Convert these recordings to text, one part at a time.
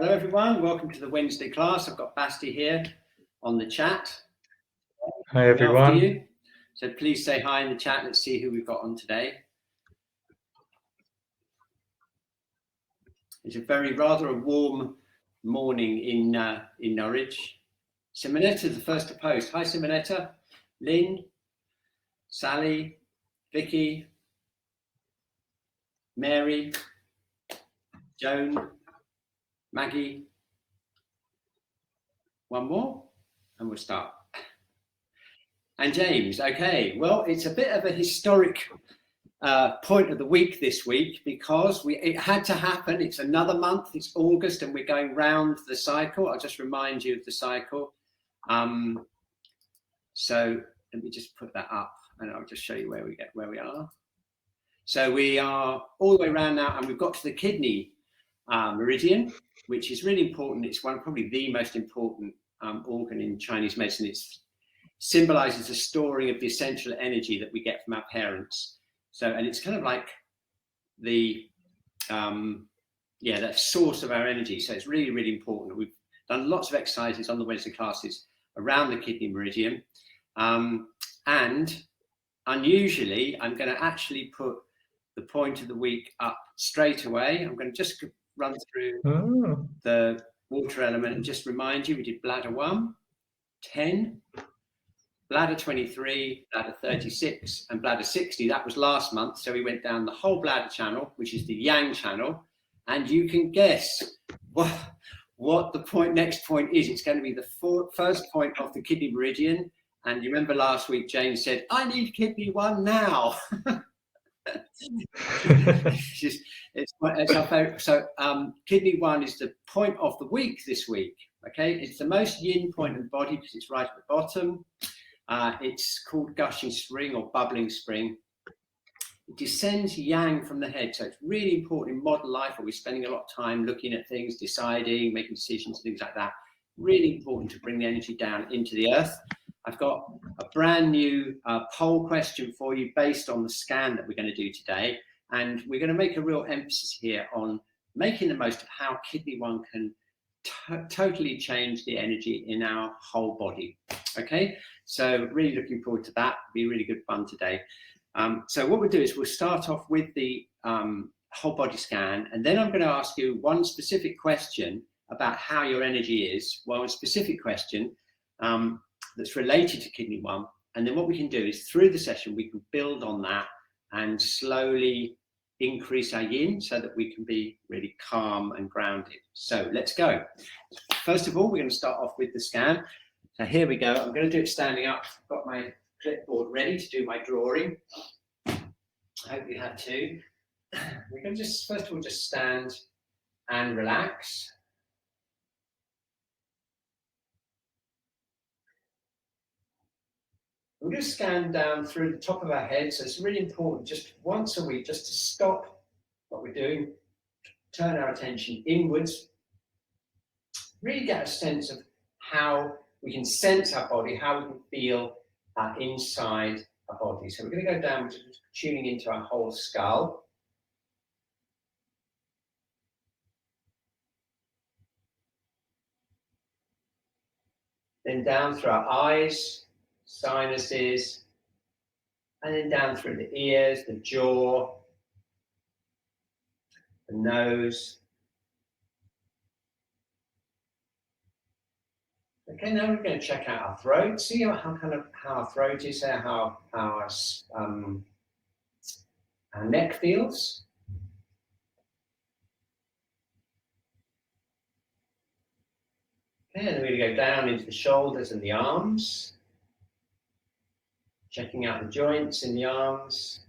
Hello everyone, welcome to the Wednesday class. I've got Basti here on the chat. Hi everyone. After you. So please say hi in the chat. Let's see who we've got on today. It's a rather a warm morning in Norwich. Simonetta, the first to post. Hi Simonetta, Lynn, Sally, Vicky, Mary, Joan, Maggie. One more and we'll start. And James, okay, well, it's a bit of a historic point of the week this week because it had to happen. It's another month, it's August, and we're going round the cycle. I'll just remind you of the cycle. So let me just put that up and I'll just show you where we are. So we are all the way around now, and we've got to the kidney meridian, which is really important. It's probably the most important organ in Chinese medicine. It symbolizes the storing of the essential energy that we get from our parents. So, and it's kind of like the source of our energy. So it's really, really important. We've done lots of exercises on the Wednesday classes around the kidney meridian. And unusually, I'm going to actually put the point of the week up straight away. I'm going to just run through the water element and just remind you, we did bladder 1, 10, bladder 23, bladder 36, and bladder 60. That was last month. So we went down the whole bladder channel, which is the yang channel. And you can guess what the next point is. It's going to be the first point of the kidney meridian. And you remember last week, Jane said, I need kidney 1 now. it's our favorite. So kidney 1 is the point of the week this week. Okay, it's the most yin point of the body because it's right at the bottom. It's called gushing spring or bubbling spring. It descends yang from the head, so it's really important in modern life where we're spending a lot of time looking at things, deciding, making decisions, things like that. Really important to bring the energy down into the earth. I've got a brand new poll question for you based on the scan that we're going to do today, and we're going to make a real emphasis here on making the most of how kidney 1 can totally change the energy in our whole body. Okay, so really looking forward to that. It'll be really good fun today. So what we'll do is we'll start off with the whole body scan, and then I'm going to ask you one specific question about how your energy is. One specific question that's related to kidney 1, and then what we can do is through the session we can build on that and slowly increase our yin so that we can be really calm and grounded. So let's go. First of all, we're going to start off with the scan. So here we go. I'm going to do it standing up. I've got my clipboard ready to do my drawing. I hope you have too. We're going to just, first of all, just stand and relax. We'll just scan down through the top of our head. So it's really important just once a week just to stop what we're doing, turn our attention inwards, really get a sense of how we can sense our body, how we can feel inside our body. So we're going to go down to tuning into our whole skull. Then down through our eyes, sinuses, and then down through the ears, the jaw, the nose. Okay, now we're going to check out our throat, see how our throat is there, how our neck feels. Okay, and then we're going to go down into the shoulders and the arms, checking out the joints in the arms.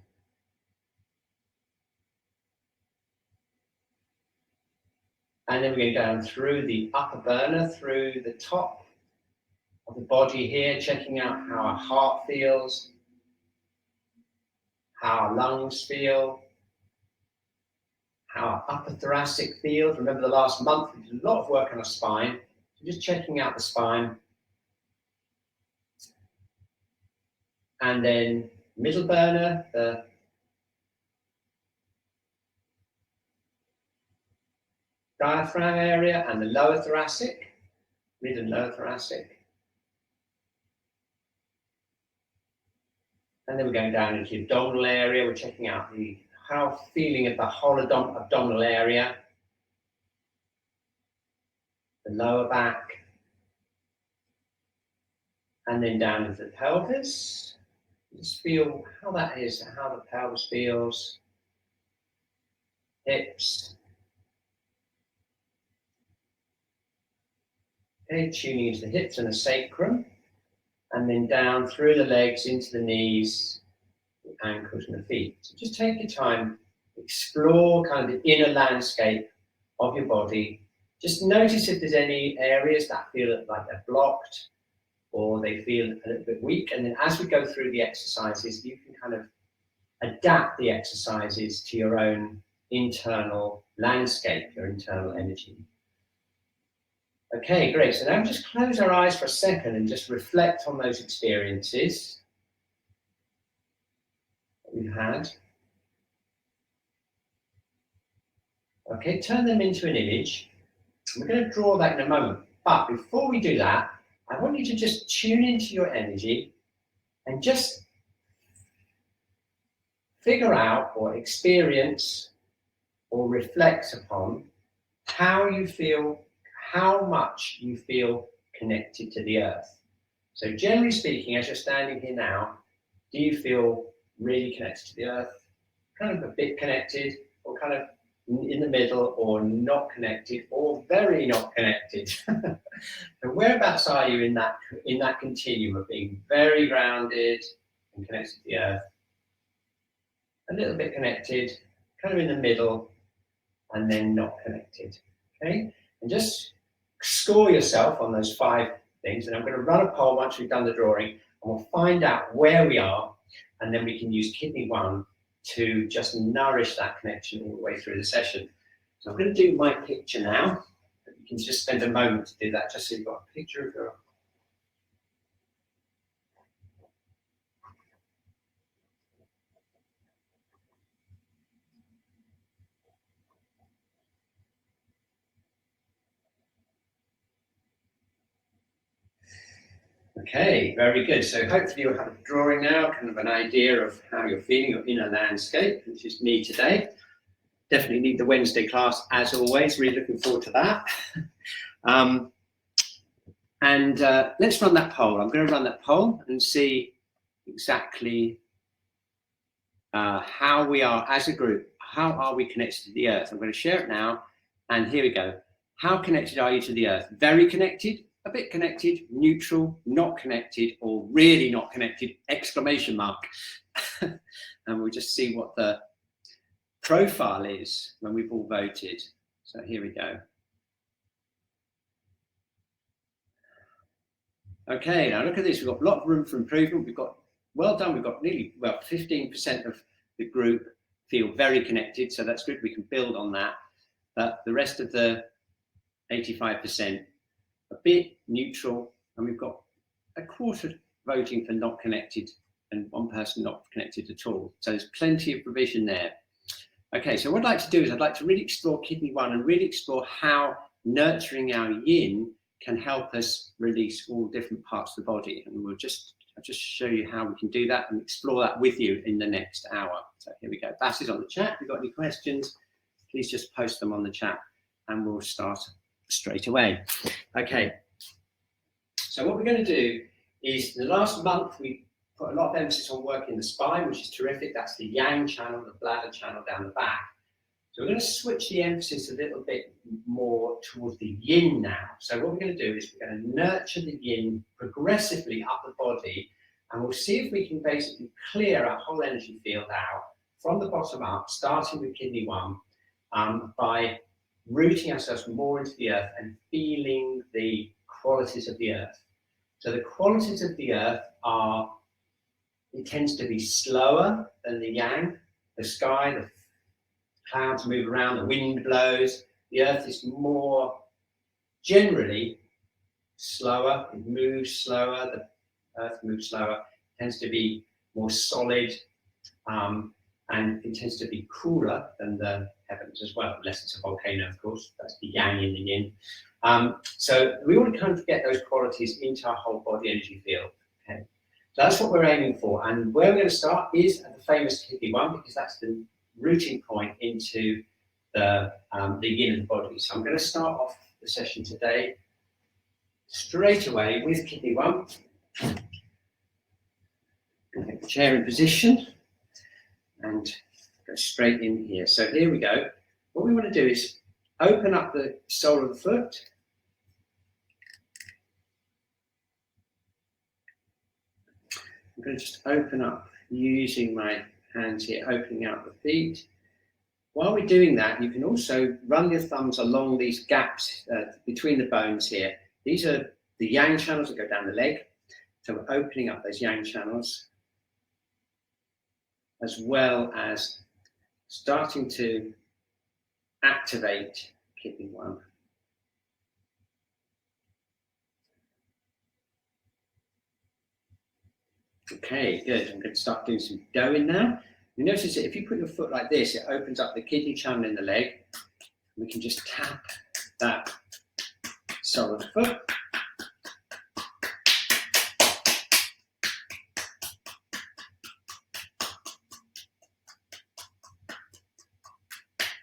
And then we're going down through the upper burner, through the top of the body here, checking out how our heart feels, how our lungs feel, how our upper thoracic feels. Remember the last month we did a lot of work on our spine, so just checking out the spine. And then middle burner, the diaphragm area and the lower thoracic, mid and lower thoracic. And then we're going down into the abdominal area. We're checking out the feeling of the whole abdominal area, the lower back, and then down into the pelvis. Just feel how that is, how the pelvis feels, hips. Okay, tuning into the hips and the sacrum, and then down through the legs into the knees, the ankles and the feet. So just take your time, explore kind of the inner landscape of your body. Just notice if there's any areas that feel like they're blocked or they feel a little bit weak. And then as we go through the exercises, you can kind of adapt the exercises to your own internal landscape, your internal energy. Okay, great. So now just close our eyes for a second and just reflect on those experiences that we've had. Okay, turn them into an image. We're going to draw that in a moment. But before we do that, I want you to just tune into your energy and just figure out or experience or reflect upon how you feel, how much you feel connected to the earth. So generally speaking, as you're standing here now, do you feel really connected to the earth? Kind of a bit connected, or kind of in the middle, or not connected, or very not connected? And whereabouts are you in that continuum of being very grounded and connected to the earth, a little bit connected, kind of in the middle, and then not connected? Okay, and just score yourself on those 5 things, and I'm going to run a poll once we've done the drawing, and we'll find out where we are, and then we can use kidney 1 to just nourish that connection all the way through the session. So I'm going to do my picture now. You can just spend a moment to do that, just so you've got a picture of your. Okay, very good. So hopefully you'll have a drawing now, kind of an idea of how you're feeling, your inner landscape, which is me today. Definitely need the Wednesday class as always. Really looking forward to that. Let's run that poll. I'm going to run that poll and see exactly how we are as a group. How are we connected to the earth? I'm going to share it now. And here we go. How connected are you to the earth? Very connected, a bit connected, neutral, not connected, or really not connected, exclamation mark. And we'll just see what the profile is when we've all voted. So here we go. Okay, now look at this. We've got a lot of room for improvement. We've got, well done, we've got nearly, well, 15% of the group feel very connected, so that's good. We can build on that. But the rest of the 85%, a bit neutral, and we've got a quarter voting for not connected and 1 person not connected at all. So there's plenty of provision there. Okay, so what I'd like to do is I'd like to really explore kidney 1 and really explore how nurturing our yin can help us release all different parts of the body. And I'll just show you how we can do that and explore that with you in the next hour. So here we go. Bass is on the chat. If you've got any questions, please just post them on the chat and we'll start straight away. Okay. So what we're going to do is the last month we put a lot of emphasis on working the spine, which is terrific. That's the yang channel, the bladder channel down the back. So we're going to switch the emphasis a little bit more towards the yin now. So what we're going to do is we're going to nurture the yin progressively up the body, and we'll see if we can basically clear our whole energy field out from the bottom up, starting with kidney 1, by rooting ourselves more into the earth and feeling the qualities of the earth. So the qualities of the earth are, it tends to be slower than the yang, the sky, the clouds move around, the wind blows. The earth is more generally slower, it moves slower, the earth moves slower, it tends to be more solid, and it tends to be cooler than the heavens as well, unless it's a volcano, of course. That's the yang in the yin. So we want to kind of get those qualities into our whole body energy field. Okay, so that's what we're aiming for. And where we're going to start is at the famous kidney one, because that's the routing point into the yin of the body. So I'm going to start off the session today straight away with kidney one. Take the chair in position and go straight in here. So here we go. What we want to do is open up the sole of the foot. I'm going to just open up using my hands here, opening out the feet. While we're doing that, you can also run your thumbs along these gaps between the bones here. These are the yang channels that go down the leg. So we're opening up those yang channels, as well as starting to activate kidney one. Okay, good. I'm going to start doing some going now. You notice that if you put your foot like this, it opens up the kidney channel in the leg. We can just tap that sole of the foot.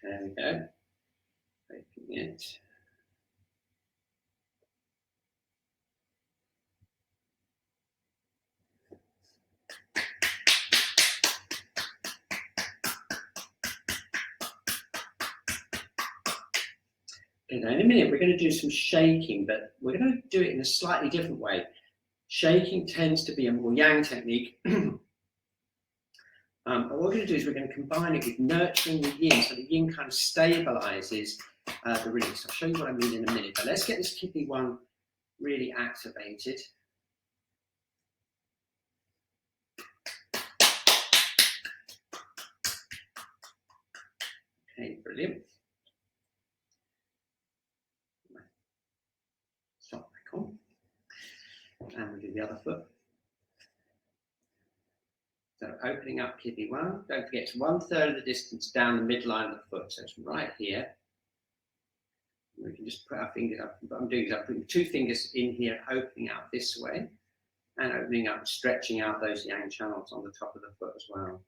There we go. Breaking it. Okay, now in a minute we're going to do some shaking, but we're going to do it in a slightly different way. Shaking tends to be a more yang technique. But what we're going to do is we're going to combine it with nurturing the yin, so the yin kind of stabilizes the release. I'll show you what I mean in a minute, but let's get this kidney one really activated. Okay, brilliant. Stop back on. And we'll do the other foot. So opening up kidney one. Don't forget, it's 1/3 of the distance down the midline of the foot. So it's right here. We can just put our fingers up. What I'm doing is I'm putting 2 fingers in here, opening out this way, and opening up, stretching out those yang channels on the top of the foot as well.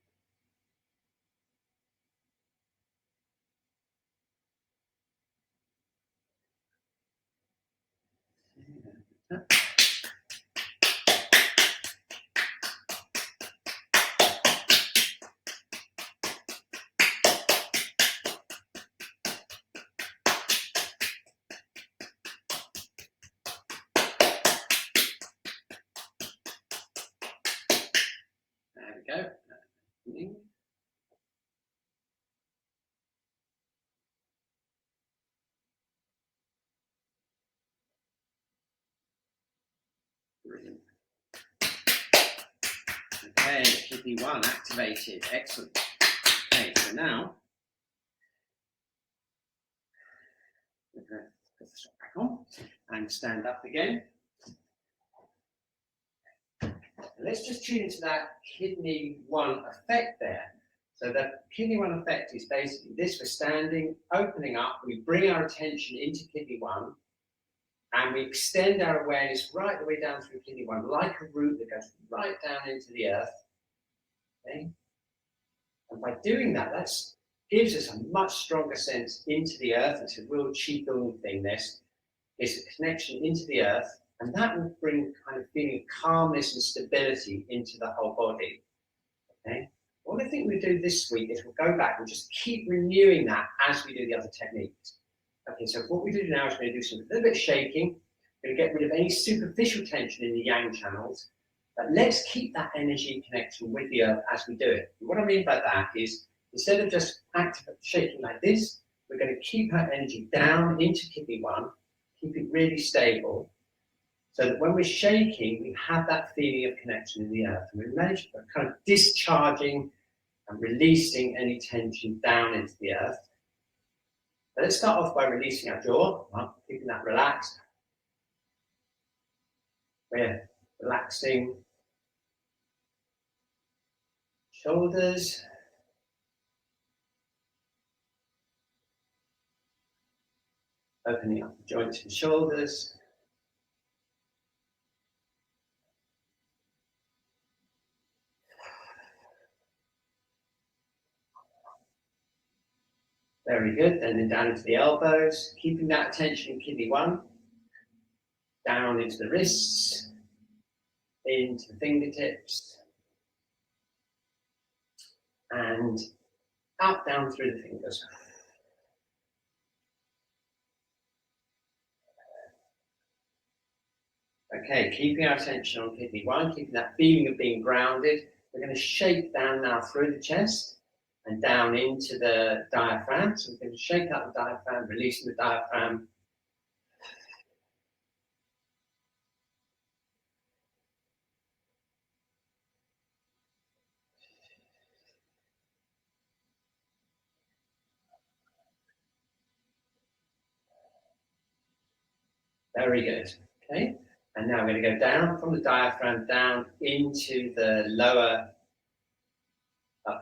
There we go. Brilliant. Okay, kidney one activated. Excellent. Okay, so now we're going to put the strap back on and stand up again. Let's just tune into that kidney one effect there. So that kidney one effect is basically this: we're standing, opening up, we bring our attention into kidney one, and we extend our awareness right the way down through kidney one, like a root that goes right down into the earth. Okay? And by doing that, that gives us a much stronger sense into the earth. It's a real Qi Gong thing, this. It's a connection into the earth, and that will bring kind of feeling of calmness and stability into the whole body. Okay? What I think we do this week is we'll go back and just keep renewing that as we do the other techniques. Okay, so what we do now is we're going to do a little bit of shaking. We're going to get rid of any superficial tension in the yang channels, but let's keep that energy connection with the earth as we do it. And what I mean by that is, instead of just active shaking like this, we're going to keep our energy down into kidney one, keep it really stable, so that when we're shaking, we have that feeling of connection in the earth. And we manage kind of discharging and releasing any tension down into the earth. So let's start off by releasing our jaw, keeping that relaxed. We're relaxing shoulders, Opening up the joints and shoulders. Very good. And then down into the elbows, keeping that attention in kidney 1. Down into the wrists, into the fingertips, and out, down through the fingers. Okay, keeping our attention on kidney 1, keeping that feeling of being grounded. We're going to shake down now through the chest and down into the diaphragm. So we're going to shake out the diaphragm, releasing the diaphragm. Very good. Okay, and now we're going to go down from the diaphragm down into the lower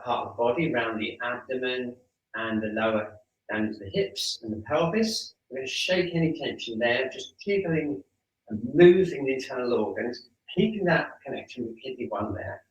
part of the body, around the abdomen and the lower, down into the hips and the pelvis. We're going to shake any tension there, just jiggling and moving the internal organs, keeping that connection with kidney 1 there.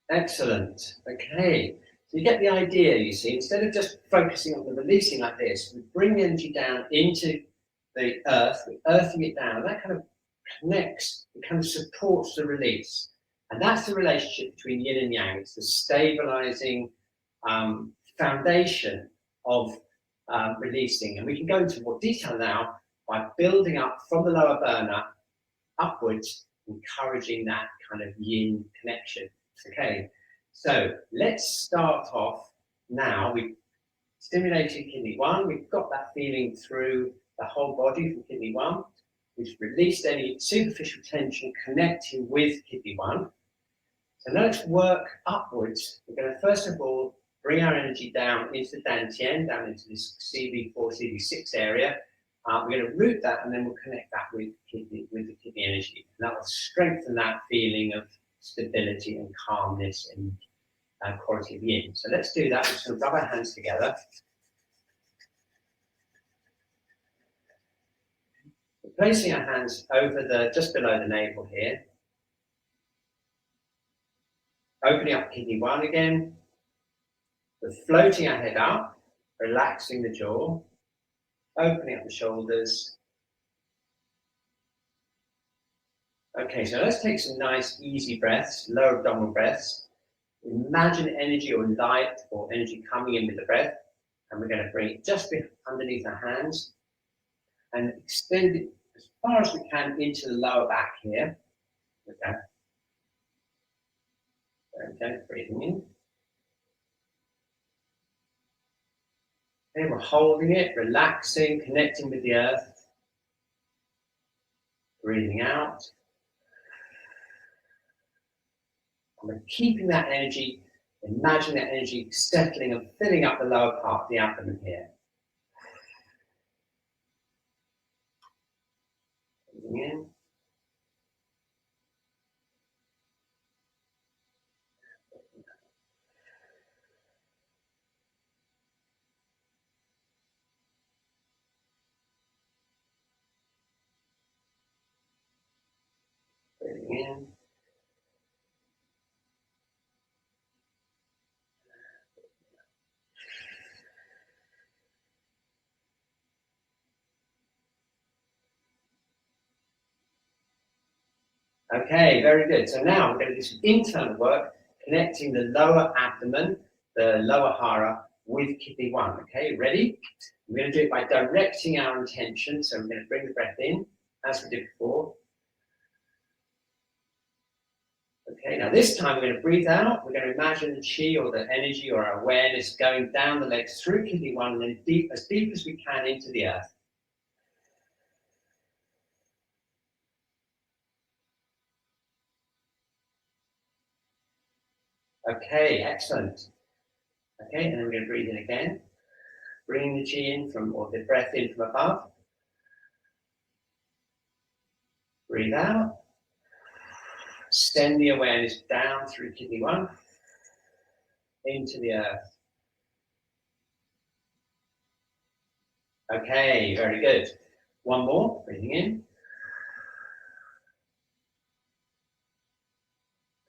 Excellent. Okay. So you get the idea, you see, instead of just focusing on the releasing like this, we bring energy down into the earth, we're earthing it down, and that kind of connects, it kind of supports the release. And that's the relationship between yin and yang. It's the stabilizing foundation of releasing. And we can go into more detail now by building up from the lower burner upwards, encouraging that kind of yin connection. Okay, so let's start off now. We've stimulated kidney 1. We've got that feeling through the whole body from kidney 1. We've released any superficial tension connecting with kidney 1. So now let's work upwards. We're going to first of all bring our energy down into the dantian, down into this CV4, CV6 area. We're going to root that, and then we'll connect that with the kidney energy. And that will strengthen that feeling of stability and calmness and quality of yin. So let's do that. We're just going to rub our hands together. We're placing our hands over just below the navel here. Opening up kidney 1 again. We're floating our head up, relaxing the jaw, opening up the shoulders. Okay, so let's take some nice easy breaths, lower abdominal breaths. Imagine energy or light or energy coming in with the breath, and we're going to bring it just underneath our hands and extend it as far as we can into the lower back here. Okay. Okay, breathing in. Okay, we're holding it, relaxing, connecting with the earth. Breathing out. And we're keeping that energy, imagine that energy settling and filling up the lower part of the abdomen here. Breathing in. Breathing in. Okay, very good. So now we're going to do some internal work, connecting the lower abdomen, the lower hara, with kidney 1. Okay, ready? We're going to do it by directing our intention. So we're going to bring the breath in, as we did before. Okay, now this time we're going to breathe out. We're going to imagine the chi or the energy or our awareness going down the legs through kidney 1 and then as deep as we can into the earth. Okay, excellent. Okay, and then we're going to breathe in again. Bringing the Qi in from, or the breath in from above. Breathe out. Send the awareness down through kidney 1 into the earth. Okay, very good. One more, breathing in.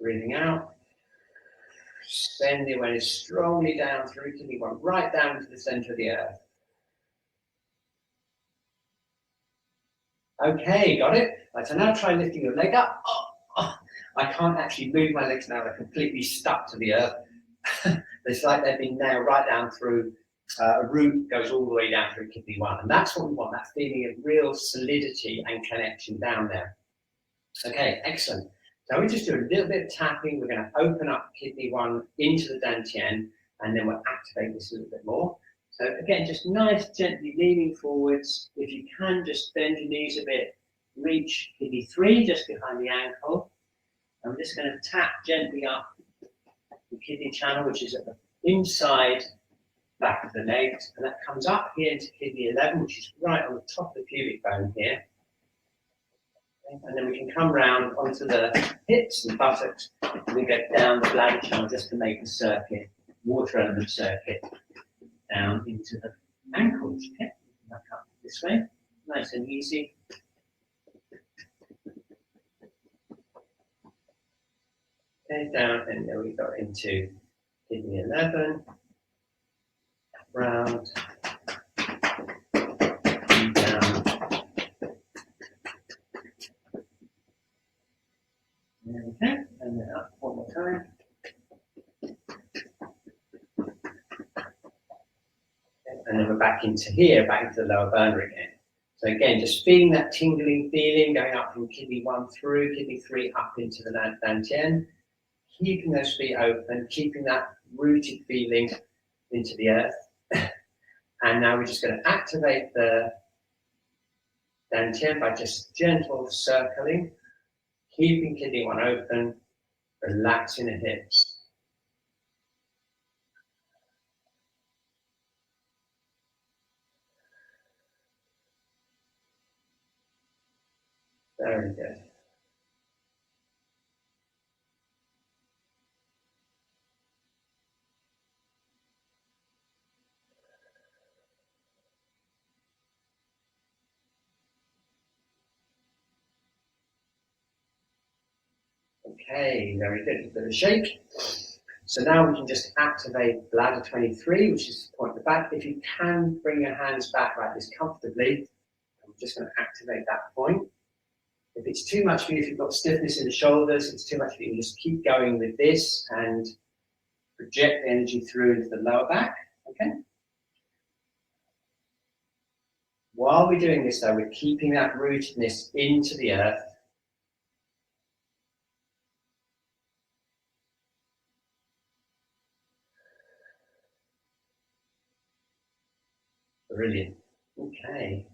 Breathing out. Send the awareness strongly down through kidney 1, right down to the center of the earth. Okay, got it? Right, so now try lifting your leg up. I can't actually move my legs now, they're completely stuck to the earth. It's like they've been nailed right down through, a root goes all the way down through kidney 1. And that's what we want, that feeling of real solidity and connection down there. Okay, excellent. So we just do a little bit of tapping. We're going to open up kidney 1 into the dantian, and then we'll activate this a little bit more. So again, just nice, gently leaning forwards. If you can, just bend your knees a bit. Reach kidney 3 just behind the ankle. And we're just going to tap gently up the kidney channel, which is at the inside back of the legs. And that comes up here into kidney 11, which is right on the top of the pubic bone here. And then we can come round onto the hips and buttocks, and we get down the bladder channel just to make a circuit, water element circuit, down into the ankles. Okay, back up this way, nice and easy. Okay, down, and then we go into kidney 11, round, and down. Okay, and then up one more time. And then we're back into here, back into the lower burner again. So again, just feeling that tingling feeling going up from kidney 1 through kidney 3 up into the dantian. Keeping those feet open, keeping that rooted feeling into the earth. And now we're just going to activate the dantian by just gentle circling, keeping kidney 1 open, relaxing the hips. Very good. Okay, very good. A bit of a shake. So now we can just activate bladder 23, which is the point at the back. If you can, bring your hands back like this comfortably. I'm just going to activate that point. If it's too much for you, if you've got stiffness in the shoulders, it's too much for you, just keep going with this and project the energy through into the lower back. Okay. While we're doing this, though, we're keeping that rootedness into the earth. Brilliant. Okay.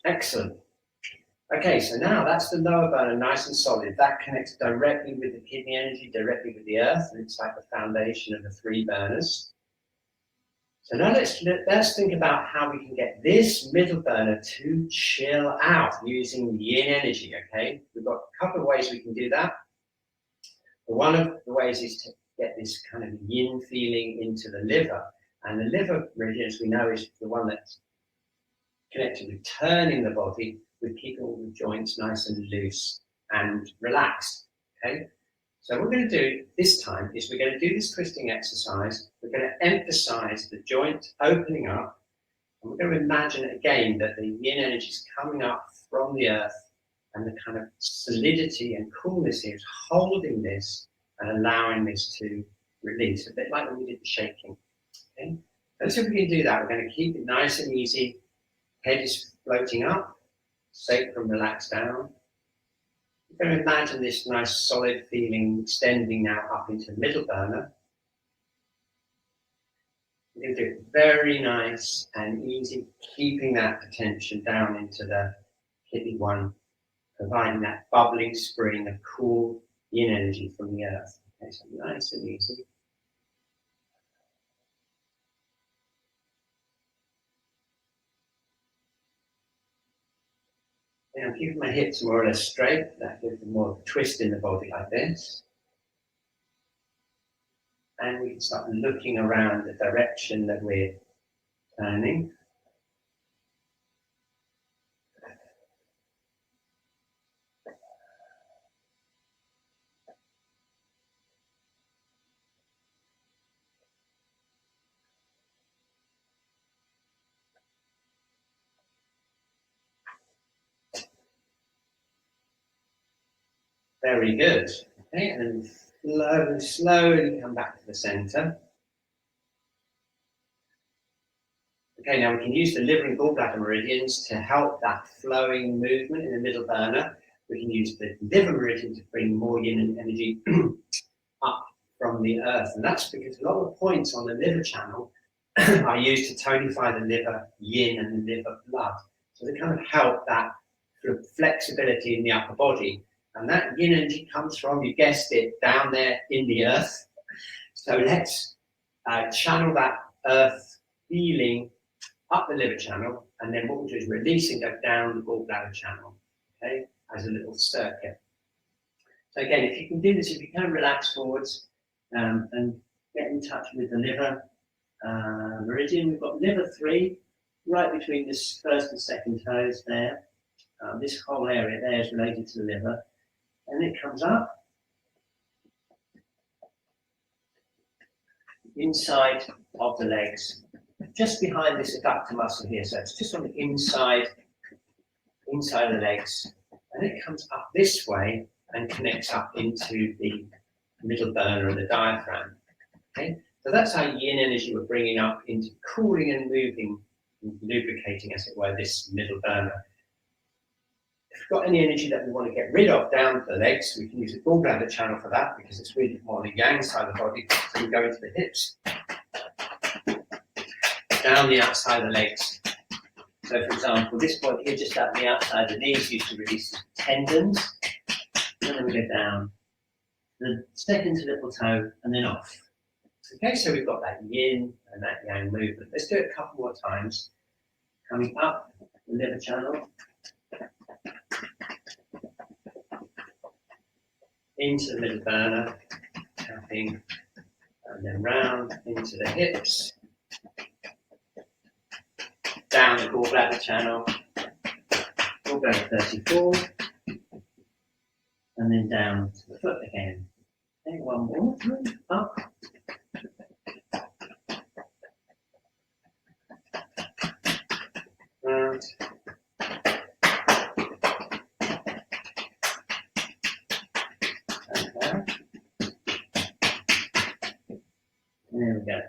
Excellent. Okay, so now that's the lower burner, nice and solid. That connects directly with the kidney energy, directly with the earth, and it's like the foundation of the 3 burners. So now let's think about how we can get this middle burner to chill out using yin energy, okay? We've got a couple of ways we can do that. One of the ways is to get this kind of yin feeling into the liver. And the liver meridian, as we know, is the one that's connected with turning the body, with keeping all the joints nice and loose and relaxed, okay? So what we're going to do this time is we're going to do this twisting exercise. We're going to emphasize the joint opening up, and we're going to imagine again that the yin energy is coming up from the earth, and the kind of solidity and coolness here is holding this and allowing this to release, a bit like when we did the shaking. Okay? So if we can do that, we're going to keep it nice and easy. Head is floating up, sacrum relaxed down. We're going to imagine this nice solid feeling extending now up into the middle burner. We're going to do it very nice and easy, keeping that attention down into the kidney 1 providing that bubbling spring of cool yin energy from the earth. Okay, so nice and easy. Now, keeping my hips more or less straight, that gives them more of a twist in the body like this. And we can start looking around the direction that we're turning. Very good. Okay, and then slowly come back to the center. Okay, now we can use the liver and gallbladder meridians to help that flowing movement in the middle burner. We can use the liver meridian to bring more yin energy up from the earth. And that's because a lot of points on the liver channel are used to tonify the liver yin and the liver blood. So they kind of help that sort of flexibility in the upper body. And that yin energy comes from, you guessed it, down there in the earth. So let's channel that earth feeling up the liver channel, and then what we'll do is release and go down the gallbladder channel, okay, as a little circuit. So again, if you can do this, if you can relax forwards and get in touch with the liver meridian. We've got liver 3 right between this first and second toes there. This whole area there is related to the liver, and it comes up inside of the legs, just behind this adductor muscle here. So it's just on the inside of the legs, and it comes up this way and connects up into the middle burner and the diaphragm. Okay, so that's our yin energy we're bringing up into cooling and moving, and lubricating, as it were, this middle burner. If we've got any energy that we want to get rid of down the legs, we can use the gallbladder channel for that, because it's really more on the yang side of the body. So we go into the hips, down the outside of the legs. So for example, this point here, just out the outside of the knees, used to release tendons, and then we go down the second to little toe, and then off. Okay, so we've got that yin and that yang movement. Let's do it a couple more times. Coming up the liver channel, into the middle burner, tapping, and then round into the hips, down the gallbladder channel, gallbladder 34, and then down to the foot again. Okay, one more, up, round, and down. And there we go.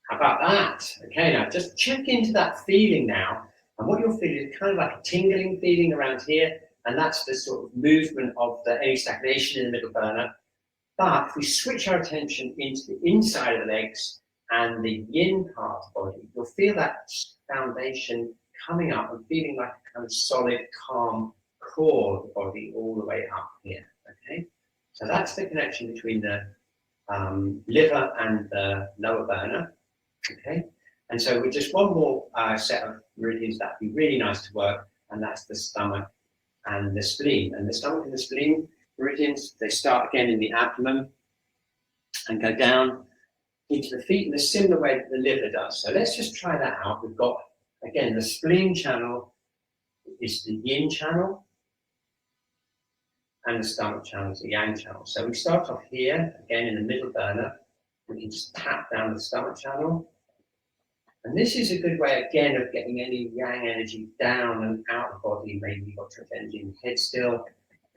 How about that? Okay, now just check into that feeling now. And what you're feeling is kind of like a tingling feeling around here. And that's the sort of movement of any stagnation in the middle burner. But if we switch our attention into the inside of the legs and the yin part of the body, you'll feel that foundation coming up and feeling like a kind of solid, calm core of the body all the way up here. Okay, so that's the connection between the liver and the lower burner. Okay, and so with just one more set of meridians, that'd be really nice to work, and that's the stomach and the spleen. And the stomach and the spleen meridians, they start again in the abdomen and go down into the feet in a similar way that the liver does. So let's just try that out. We've got, again, the spleen channel is the yin channel, and the stomach channel is the yang channel. So we start off here, again in the middle burner. We can just tap down the stomach channel. And this is a good way, again, of getting any yang energy down and out of the body. Maybe you've got your energy in the head still.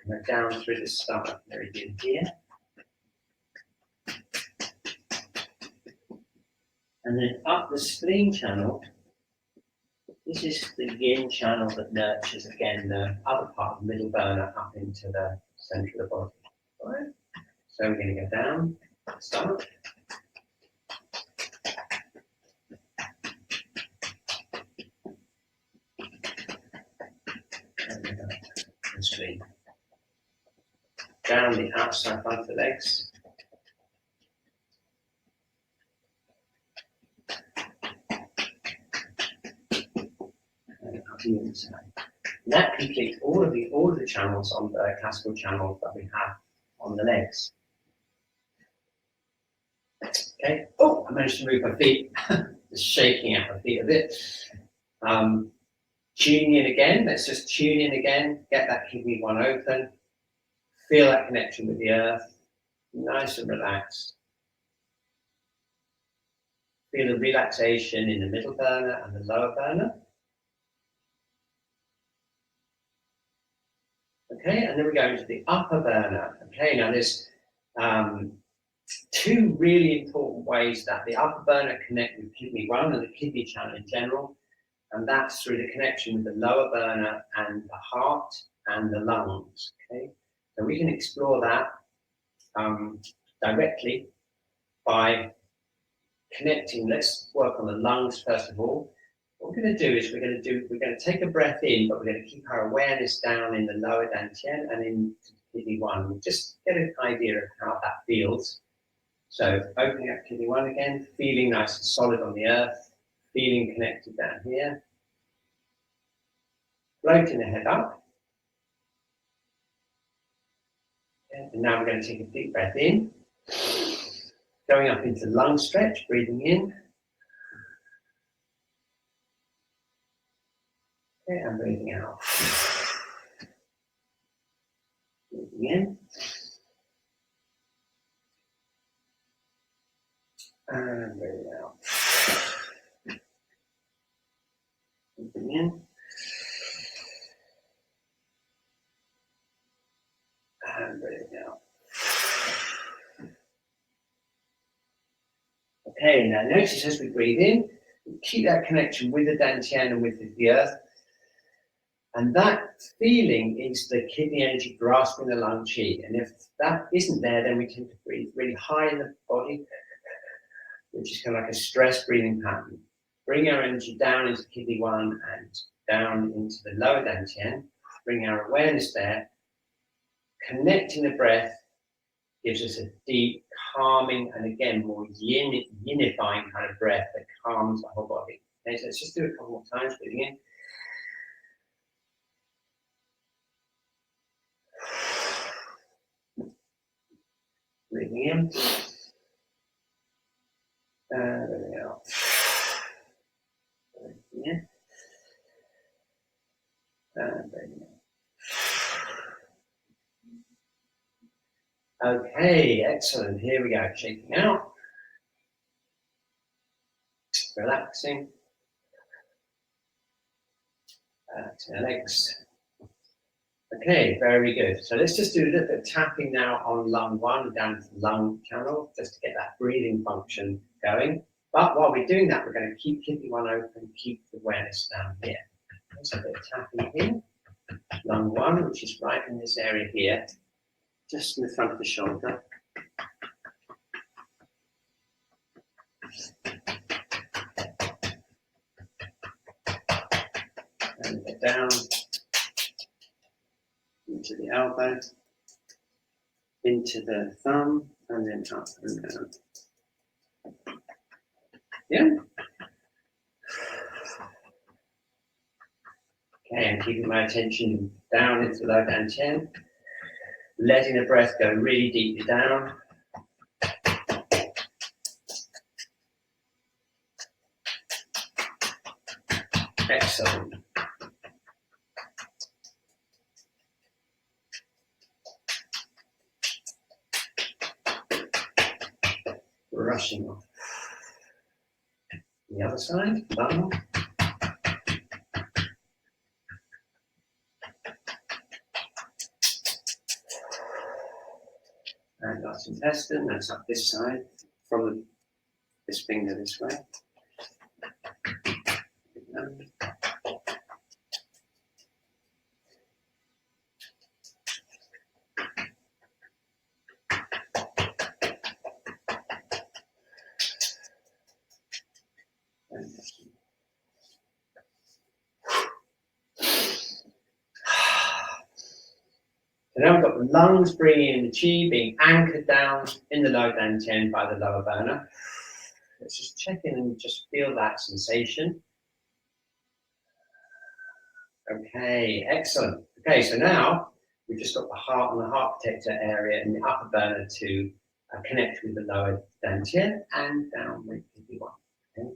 And go down through the stomach meridian here. And then up the spleen channel. This is the yin channel that nurtures, again, the other part of the middle burner up into the center of the body. All right? So we're going to go down the stomach. open up and stream down the outside front of the legs. And up the inside. And that completes all of the channels on the classical channels that we have on the legs. Okay. Oh, I managed to move my feet. Just shaking out my feet a bit. Tuning in again. Let's just tune in again. Get that kidney one open. Feel that connection with the earth. Nice and relaxed. Feel the relaxation in the middle burner and the lower burner. Okay, and then we go into the upper burner. Okay, now there's two really important ways that the upper burner connect with kidney one and the kidney channel in general, and that's through the connection with the lower burner and the heart and the lungs. Okay, so we can explore that directly by connecting. Let's work on the lungs first of all. What we're going to do is we're going to take a breath in, but we're going to keep our awareness down in the lower dantian and into kidney one. We'll just get an idea of how that feels. So opening up kidney one again, feeling nice and solid on the earth, feeling connected down here. Floating the head up. And now we're going to take a deep breath in. Going up into lung stretch, breathing in. Okay, and breathing out. Breathing in. And breathing out. Breathing in. And breathing out. Okay, now notice as we breathe in, we keep that connection with the dantian and with the earth. And that feeling is the kidney energy grasping the lung chi. And if that isn't there, then we tend to breathe really high in the body, which is kind of like a stress breathing pattern. Bring our energy down into kidney one and down into the lower dantian. Bring our awareness there. Connecting the breath gives us a deep, calming, and again, more yinifying kind of breath that calms the whole body. Okay, so let's just do it a couple more times, breathing in. Breathing in. And breathing out. Breathing in. And breathing out. Okay, excellent. Here we go. Shaking out. Relaxing. To the legs. Okay, very good. So let's just do a little bit of tapping now on lung one, down to the lung channel, just to get that breathing function going. But while we're doing that, we're going to keep kidney one open, keep the awareness down here. So a bit of tapping here. Lung one, which is right in this area here, just in the front of the shoulder. And get down into the elbow, into the thumb, and then up and down. Yeah. Okay, and keeping my attention down into the lower dantian, letting the breath go really deeply down. Excellent. Brushing off. The other side, lung. And last intestine, that's up this side, from this finger this way. So now we've got the lungs bringing in the Qi, being anchored down in the lower dantian by the lower burner. Let's just check in and just feel that sensation. Okay, excellent. Okay, so now we've just got the heart and the heart protector area in the upper burner to connect with the lower dantian and down with kidney 1. Okay?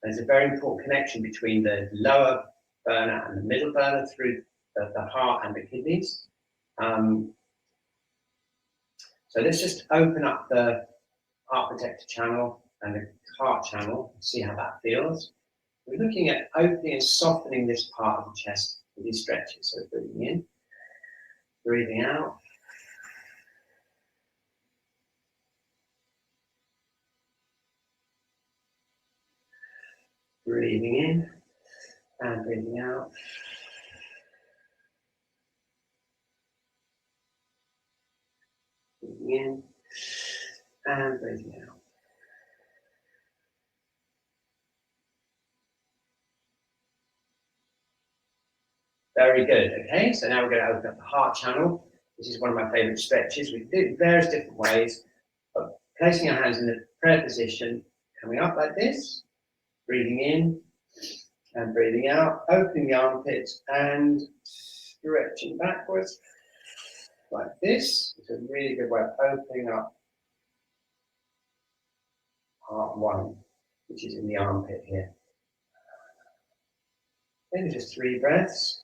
There's a very important connection between the lower burner and the middle burner through the heart and the kidneys. So let's just open up the heart protector channel and the heart channel and see how that feels. We're looking at opening and softening this part of the chest with these stretches. So breathing in, breathing out. Breathing in and breathing out. Breathing in and breathing out. Very good. Okay, so now we're going to open up the heart channel. This is one of my favorite stretches. We can do it various different ways, but placing our hands in the prayer position, coming up like this, breathing in and breathing out, opening the armpits and stretching backwards like this. It's a really good way of opening up heart 1, which is in the armpit here. Maybe just 3 breaths.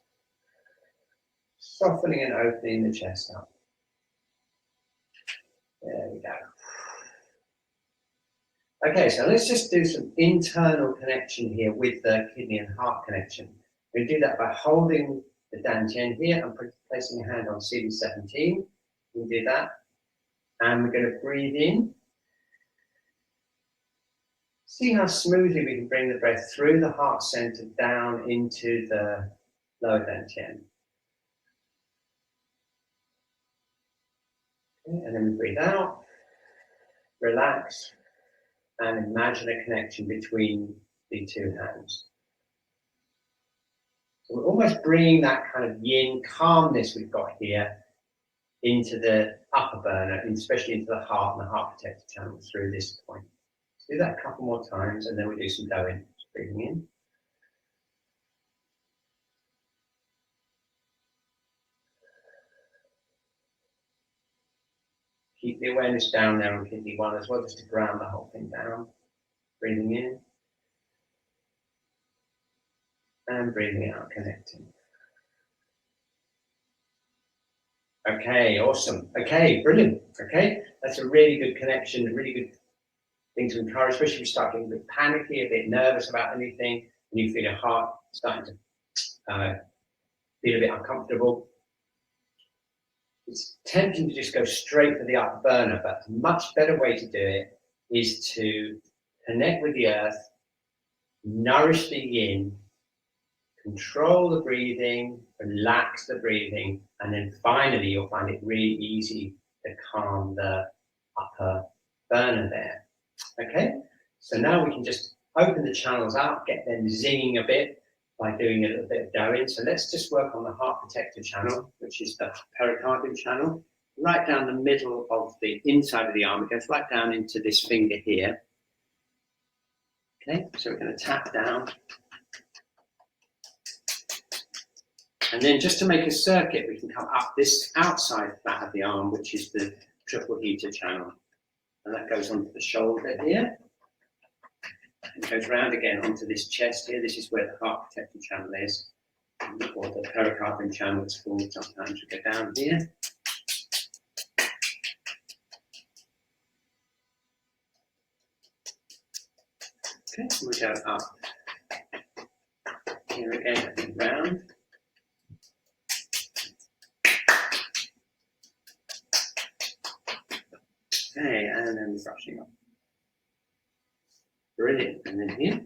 Softening and opening the chest up. There we go. Okay, so let's just do some internal connection here with the kidney and heart connection. We do that by holding the dantian here and placing a hand on CD17. We do that. And we're going to breathe in. See how smoothly we can bring the breath through the heart center down into the lower dantian. Okay, and then we breathe out, relax, and imagine a connection between the 2 hands. So we're almost bringing that kind of yin calmness we've got here into the upper burner, especially into the heart and the heart protector channel through this point. Let's do that a couple more times and then we'll do some going. Just breathing in. Keep the awareness down there on kidney 1 as well, just to ground the whole thing down. Breathing in. And breathing out, connecting. Okay, awesome. Okay, brilliant. Okay, that's a really good connection, a really good thing to encourage, especially if you start getting a bit panicky, a bit nervous about anything, and you feel your heart starting to feel a bit uncomfortable. It's tempting to just go straight for the upper burner, but a much better way to do it is to connect with the earth, nourish the yin, control the breathing, relax the breathing, and then finally you'll find it really easy to calm the upper burner there. Okay, so now we can just open the channels out, get them zinging a bit by doing a little bit of going. So let's just work on the heart protector channel, which is the pericardial channel, right down the middle of the inside of the arm. It goes right down into this finger here. Okay, so we're going to tap down. And then just to make a circuit, we can come up this outside flat of the arm, which is the triple heater channel. And that goes onto the shoulder here. It goes round again onto this chest here. This is where the heart protector channel is, or the pericardial channel is formed. Sometimes we go down here. Okay, we go up here again and round. Okay, and then brushing up. Brilliant. And then here.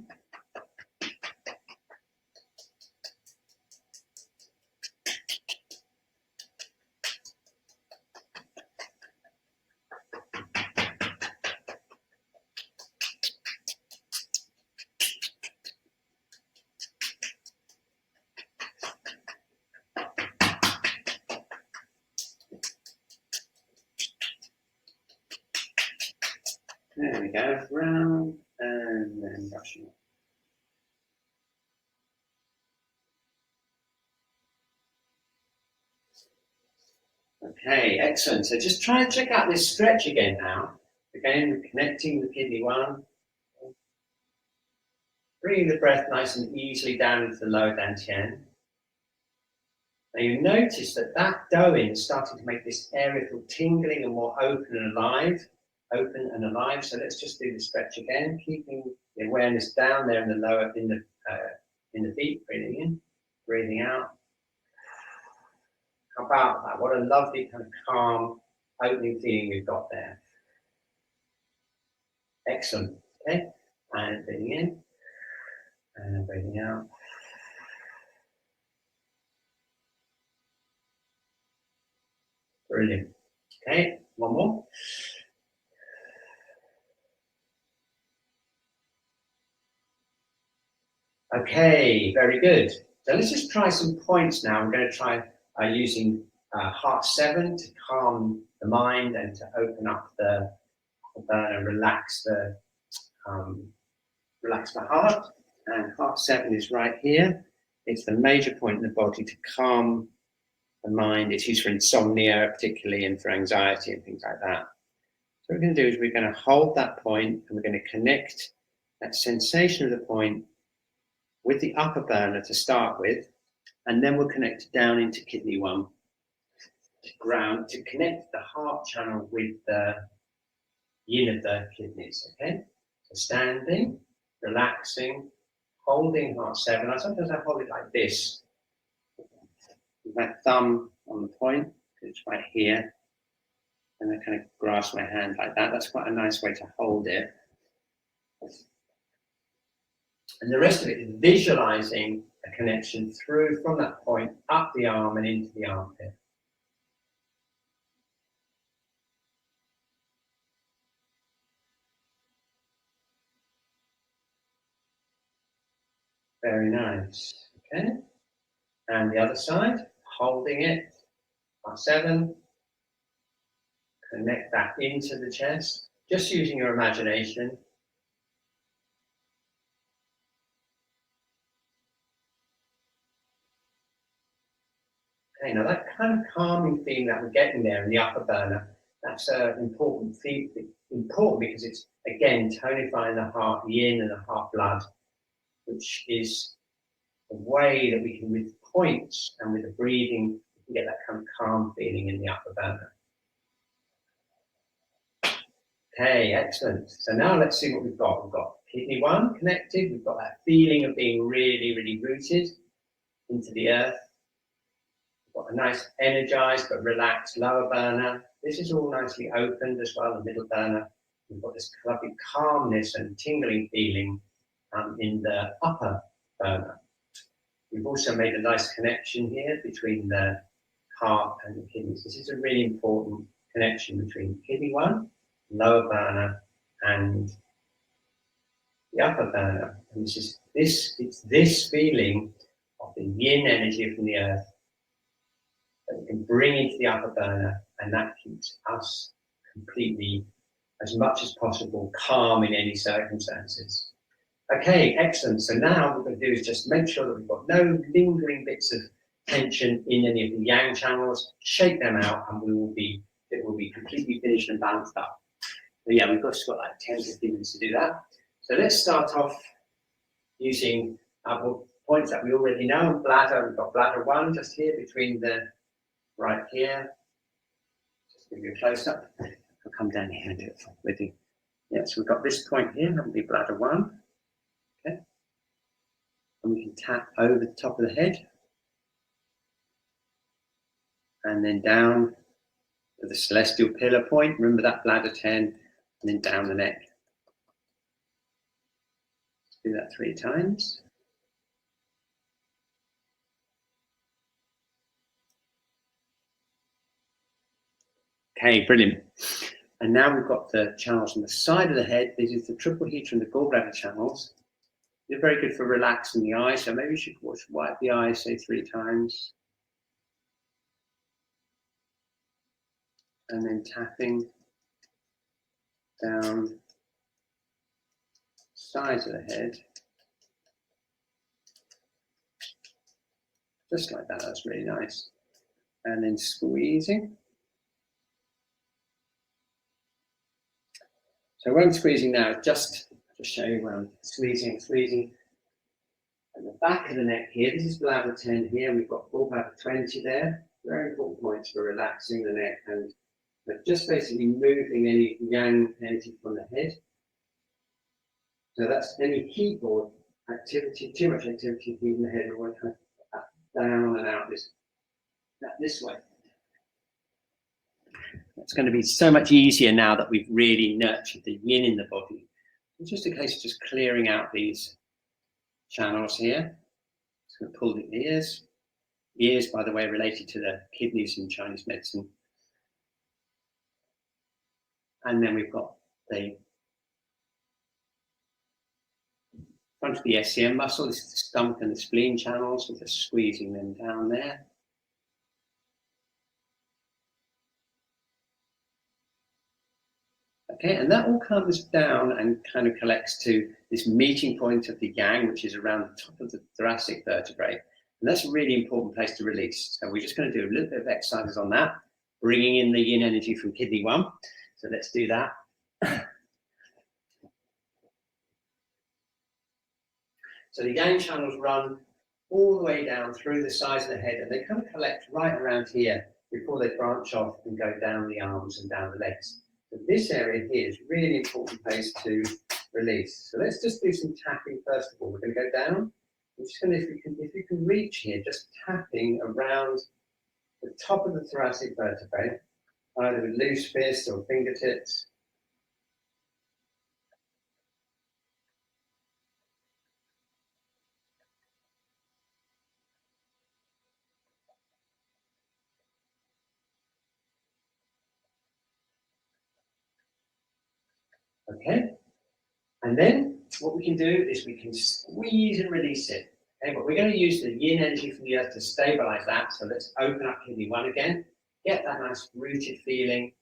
There we go, round and then brushing off. Okay, excellent. So just try and check out this stretch again now. Again, connecting the kidney one. Bringing the breath nice and easily down into the lower dantian. Now you notice that that Doin is starting to make this area feel tingling and more open and alive. Open and alive. So let's just do the stretch again, keeping the awareness down there in the lower, in the feet. Breathing in, breathing out. How about that? What a lovely kind of calm, opening feeling we've got there. Excellent. Okay, and breathing in and breathing out. Brilliant. Okay, one more. Okay, very good. So let's just try some points now. I'm going to try using heart 7 to calm the mind and to open up the burner, relax the heart. And heart 7 is right here. It's the major point in the body to calm the mind. It's used for insomnia, particularly, and for anxiety and things like that. So what we're going to do is we're going to hold that point and we're going to connect that sensation of the point with the upper burner to start with, and then we'll connect down into kidney 1 to ground, to connect the heart channel with the yin of the kidneys. Okay, so standing, relaxing, holding heart 7. Sometimes I hold it like this, with my thumb on the point, it's right here, and I kind of grasp my hand like that. That's quite a nice way to hold it. And the rest of it is visualizing a connection through from that point up the arm and into the armpit. Very nice. Okay. And the other side, holding it. Heart 7. Connect that into the chest, just using your imagination. Okay, now that kind of calming feeling that we're getting there in the upper burner, that's an important because it's, again, tonifying the heart yin and the heart blood, which is a way that we can, with points and with the breathing, we can get that kind of calm feeling in the upper burner. Okay, excellent. So now let's see what we've got. We've got kidney 1 connected. We've got that feeling of being really, really rooted into the earth. We've got a nice energized but relaxed lower burner. This is all nicely opened as well, the middle burner. We've got this lovely calmness and tingling feeling in the upper burner. We've also made a nice connection here between the heart and the kidneys. This is a really important connection between kidney 1, lower burner, and the upper burner. And it's this feeling of the yin energy from the earth that we can bring into the upper burner, and that keeps us completely, as much as possible, calm in any circumstances. Okay, excellent. So now what we're going to do is just make sure that we've got no lingering bits of tension in any of the yang channels, shake them out, and it will be completely finished and balanced up. But yeah, we've got like 10-15 minutes to do that. So let's start off using points that we already know. Bladder, we've got bladder 1 just here between the right here. Just give you a close up. I'll come down here and do it with you. Yeah, so we've got this point here, that would be bladder 1. Okay. And we can tap over the top of the head. And then down to the celestial pillar point. Remember that bladder 10, and then down the neck. Let's do that 3 times. Okay, brilliant. And now we've got the channels on the side of the head. This is the triple heater and the gallbladder channels. They're very good for relaxing the eyes. So maybe you should wipe the eyes, say 3 times. And then tapping down sides of the head. Just like that, that's really nice. And then squeezing. So when I'm squeezing now, just to show you where I'm squeezing. At the back of the neck here, this is bladder 10 here, we've got gallbladder 20 there. Very important points for relaxing the neck and just basically moving any yang energy from the head. So that's any keyboard activity, too much activity in the head, we want to down and out this way. It's going to be so much easier now that we've really nurtured the yin in the body. It's just a case of just clearing out these channels here. It's going to pull the ears. Ears, by the way, related to the kidneys in Chinese medicine. And then we've got the front of the SCM muscle. This is the stomach and the spleen channels. We're just squeezing them down there. Okay, and that all comes down and kind of collects to this meeting point of the yang, which is around the top of the thoracic vertebrae. And that's a really important place to release. So we're just going to do a little bit of exercises on that, bringing in the yin energy from kidney 1. So let's do that. So the yang channels run all the way down through the sides of the head, and they kind of collect right around here before they branch off and go down the arms and down the legs. So this area here is a really important place to release. So let's just do some tapping first of all. We're going to go down. I'm just going to, if you can reach here, just tapping around the top of the thoracic vertebrae, either with loose fists or fingertips. Okay, and then what we can do is we can squeeze and release it. Okay, but we're going to use the yin energy from the earth to stabilize that. So let's open up kidney 1 again, get that nice rooted feeling,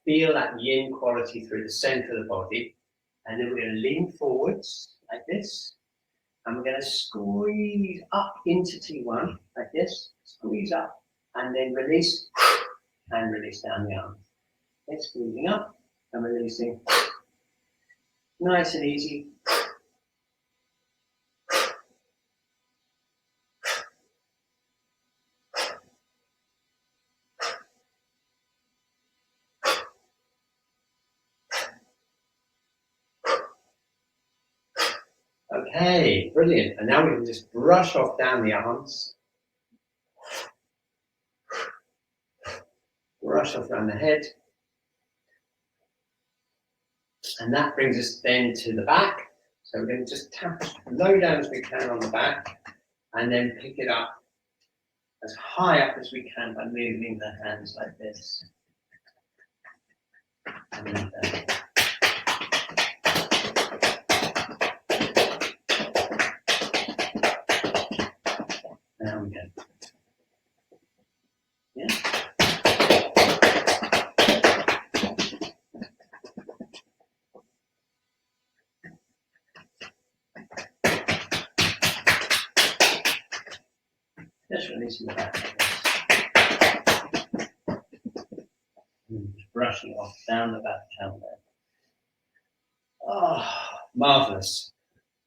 feel that yin quality through the center of the body, and then we're going to lean forwards like this, and we're going to squeeze up into T1 like this, squeeze up, and then release, and release down the arms. Okay, squeezing up and releasing. Nice and easy. Okay, brilliant. And now we can just brush off down the arms. Brush off down the head. And that brings us then to the back. So we're going to just tap as low down as we can on the back and then pick it up as high up as we can by moving the hands like this. And there we go. Yeah. Just releasing the back like this. And just brushing it off down the back channel there. Oh, marvelous.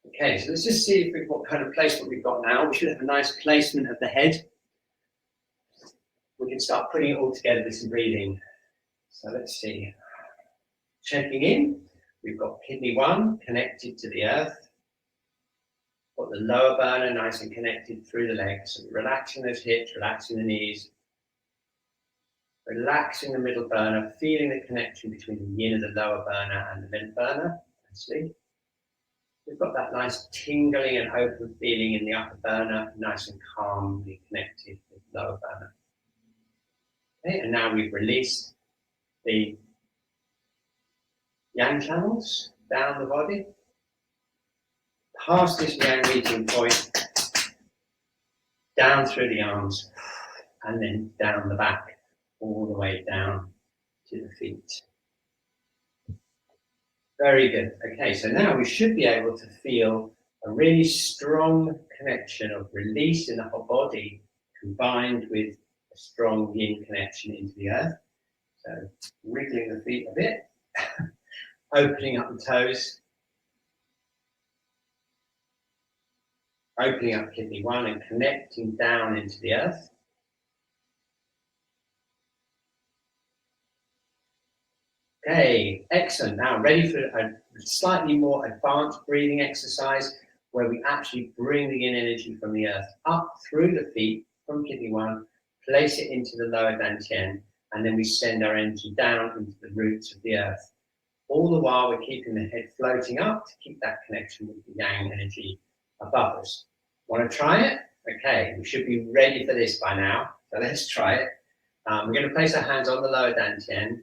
Okay, so let's just see what kind of placement we've got now. We should have a nice placement of the head. We can start putting it all together with some breathing. So let's see. Checking in, we've got kidney 1 connected to the earth. Got the lower burner nice and connected through the legs. So relaxing those hips, relaxing the knees. Relaxing the middle burner, feeling the connection between the yin of the lower burner and the middle burner. Nicely. We've got that nice tingling and open feeling in the upper burner, nice and calmly connected with the lower burner. Okay, and now we've released the yang channels down the body, past this yang meeting point, down through the arms, and then down the back, all the way down to the feet. Very good. Okay, so now we should be able to feel a really strong connection of release in the whole body combined with a strong yin connection into the earth. So wriggling the feet a bit, opening up the toes, opening up kidney 1 and connecting down into the earth. Okay, excellent. Now ready for a slightly more advanced breathing exercise where we actually bring the yin energy from the earth up through the feet from kidney 1, place it into the lower dantian, and then we send our energy down into the roots of the earth. All the while we're keeping the head floating up to keep that connection with the yang energy above us. Want to try it? Okay, we should be ready for this by now. So let's try it. We're going to place our hands on the lower dantian,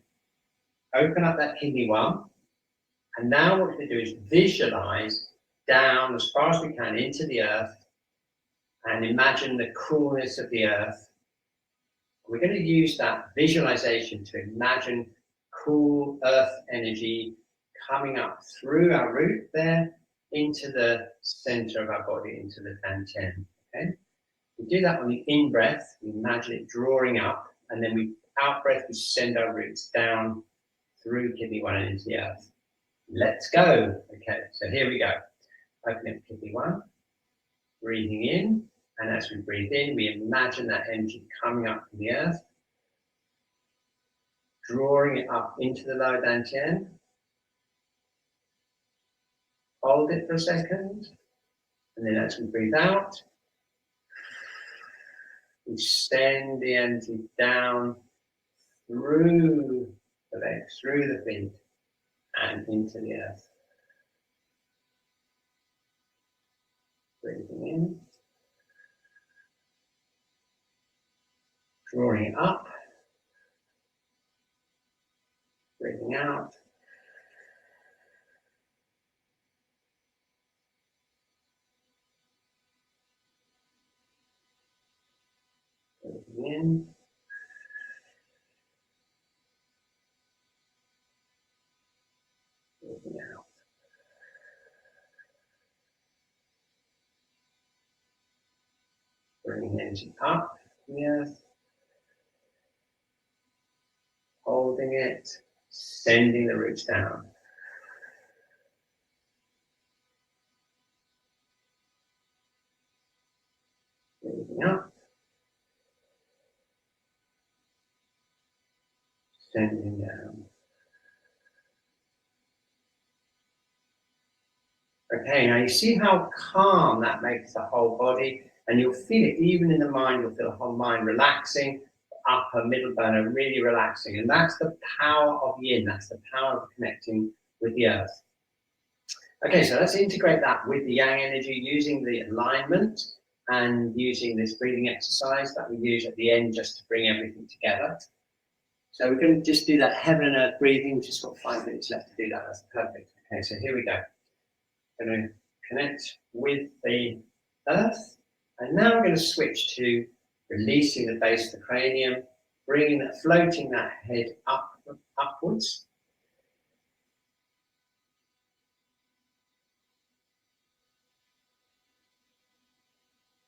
open up that kidney 1, and now what we're going to do is visualize down as far as we can into the earth and imagine the coolness of the earth. We're going to use that visualization to imagine cool earth energy coming up through our root there into the center of our body, into the dantian. Okay? We do that on the in-breath, we imagine it drawing up, and then we out-breath, we send our roots down through kidney 1 and into the earth. Let's go. Okay, so here we go. Open up kidney 1, breathing in, and as we breathe in, we imagine that energy coming up from the earth, drawing it up into the lower dantian. Hold it for a second, and then as we breathe out, we send the energy down through the legs, through the feet, and into the earth. Breathing in, drawing it up, breathing out, breathing in, breathing out. Bringing energy up from the earth, holding it, sending the roots down. Breathing up, sending down. Okay, now you see how calm that makes the whole body, and you'll feel it even in the mind. You'll feel the whole mind relaxing, upper, middle bone are really relaxing, and that's the power of yin. That's the power of connecting with the earth. Okay, so let's integrate that with the yang energy using the alignment and using this breathing exercise that we use at the end just to bring everything together. So we're going to just do that heaven and earth breathing. We've just got 5 minutes left to do that. That's perfect. Okay, so here we go. Going to connect with the earth, and now we're going to switch to releasing the base of the cranium, bringing that, floating that head upwards.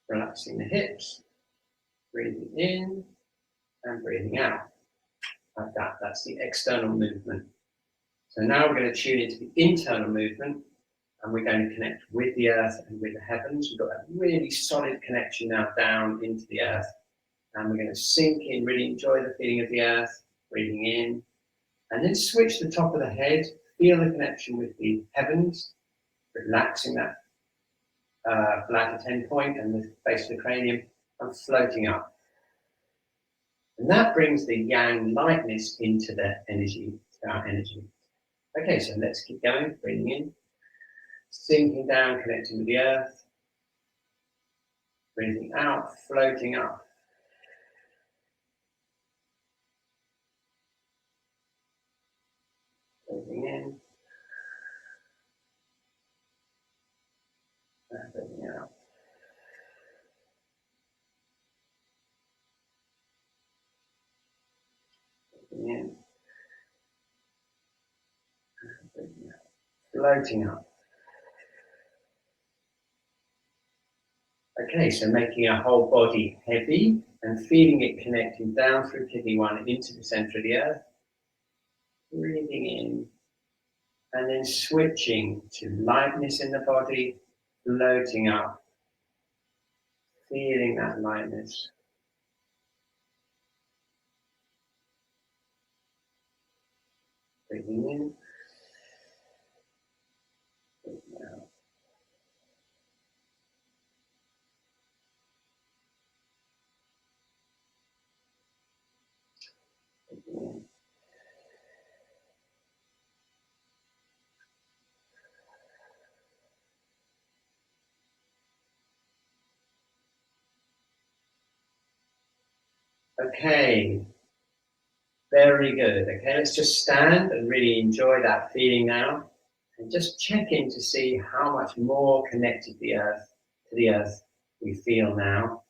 Relaxing the hips, breathing in and breathing out. Like that, that's the external movement. So now we're going to tune into the internal movement, and we're going to connect with the earth and with the heavens. We've got that really solid connection now down into the earth, and we're going to sink in, really enjoy the feeling of the earth, breathing in, and then switch the top of the head, feel the connection with the heavens, relaxing that bladder 10 point and the base of the cranium, and floating up. And that brings the yang lightness into the energy, our energy. Okay, so let's keep going, breathing in, sinking down, connecting with the earth, breathing out, floating up. Breathing in, and breathing out. Breathing in, and breathing out. floating up. Okay, so making our whole body heavy and feeling it connecting down through kidney 1 into the center of the earth. Breathing in and then switching to lightness in the body, floating up, feeling that lightness. Breathing in, breathing out. Breathing in. Okay, very good. Okay, let's just stand and really enjoy that feeling now, and just check in to see how much more connected to the earth we feel now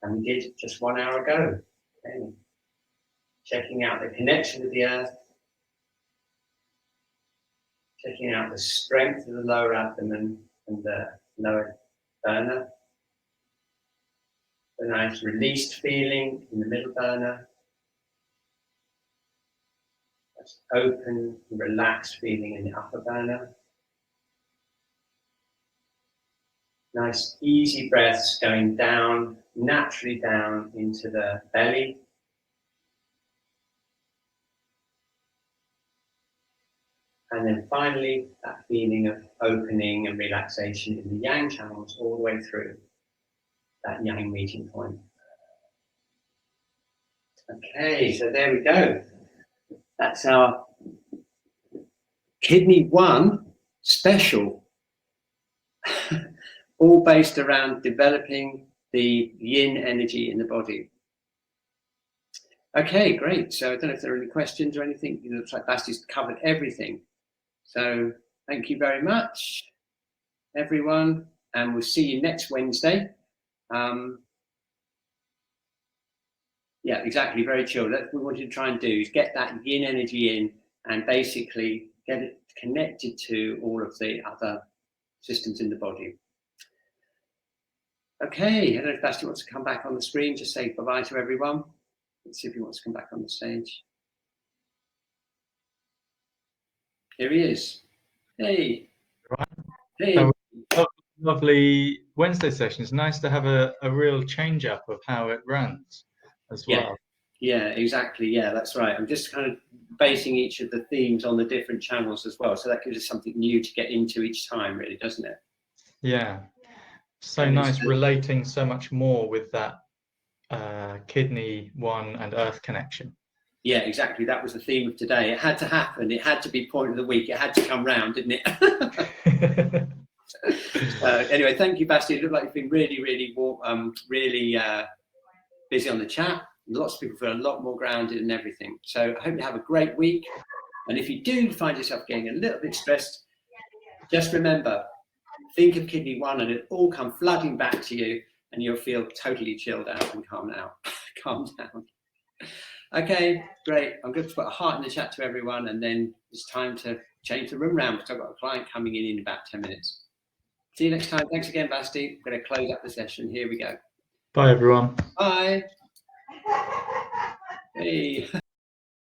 than we did just 1 hour ago. Okay. Checking out the connection to the earth, checking out the strength of the lower abdomen and the lower burner. A nice released feeling in the middle burner. That's open, relaxed feeling in the upper burner. Nice easy breaths going down, naturally down into the belly. And then finally, that feeling of opening and relaxation in the yang channels all the way through that yang meeting point. Okay, so there we go. That's our Kidney 1 special, all based around developing the yin energy in the body. Okay, great. So I don't know if there are any questions or anything. It looks like Basti's covered everything. So thank you very much, everyone, and we'll see you next Wednesday. Yeah, exactly, very chill. That's what we wanted to try and do, is get that yin energy in and basically get it connected to all of the other systems in the body. Okay, I don't know if Basti wants to come back on the screen, just say bye-bye to everyone. Let's see if he wants to come back on the stage. Here he is. Hey. Right. Hey. Lovely Wednesday session. It's nice to have a real change up of how it runs as well. Yeah, exactly. Yeah, that's right. I'm just kind of basing each of the themes on the different channels as well. So that gives us something new to get into each time, really, doesn't it? Yeah. So nice relating so much more with that kidney 1 and earth connection. Yeah, exactly. That was the theme of today. It had to happen. It had to be point of the week. It had to come round, didn't it? Anyway, thank you, Basti. It looked like you've been really busy on the chat. Lots of people feel a lot more grounded and everything. So I hope you have a great week. And if you do find yourself getting a little bit stressed, just remember, think of kidney 1 and it'll all come flooding back to you and you'll feel totally chilled out and calm down. Okay, great. I'm going to put a heart in the chat to everyone, and then it's time to change the room round because I've got a client coming in about 10 minutes. See you next time. Thanks again, Basti. I'm going to close up the session. Here we go. Bye, everyone. Bye. Hey.